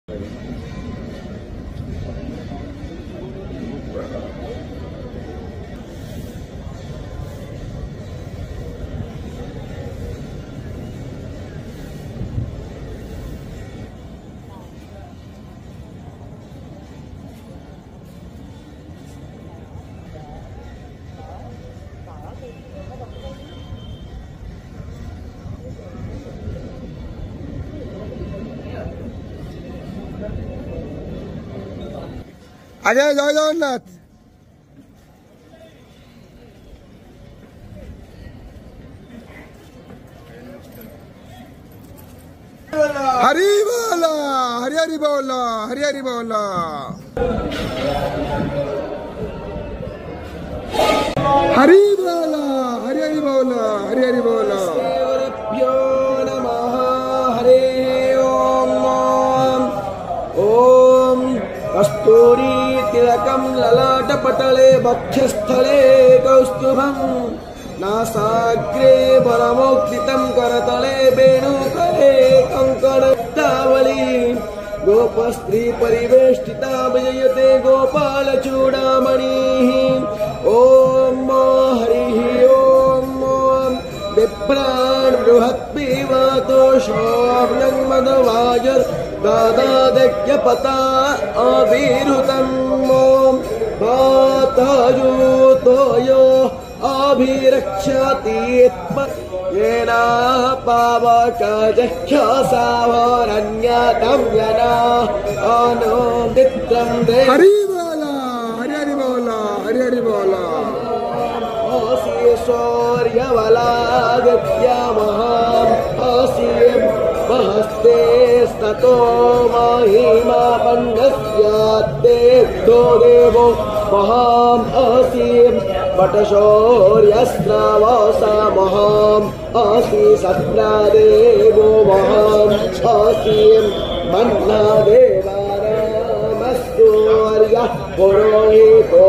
अजय जय जगन्नाथ। हरि बोला हरि हरि बोला हरि हरि बोला। हरि बोला हरि हरि बोला हरि हरि बोला। गुरुभ्यो नमः। हरे ओम। ओम कस्तूरी तिलकं ललाटपटले वक्षस्थले कौस्तुभं नासाग्रे वरमौक्तितं करतले वेणुकरे कंकणतावली गोपस्त्री परिवेष्टिता विजयते गोपालचूडामणिः। ओम हरिः ओम। बिभ्रान् बृहत्पिबतोषोऽव्यं मदवाजर दादादज्ञपता अभिरुतम्। ॐ वातजूतोयो अभिरक्षति येन पावकजख्यसावरण्यतं यना अनुदित्रं दे। हरि बोला हरि हरि बोला हरि हरि बोला। शौर्यवलागत्यामहाम् महस्ते स्ततो महिमा पन्नस्यात्ते दो देवो महाम् असीम् वटशौर्यस्रावसा महाम् असि सत्रादेवो महाम् असीम् मन्नादेवारामस्तूर्यः पुरोहितो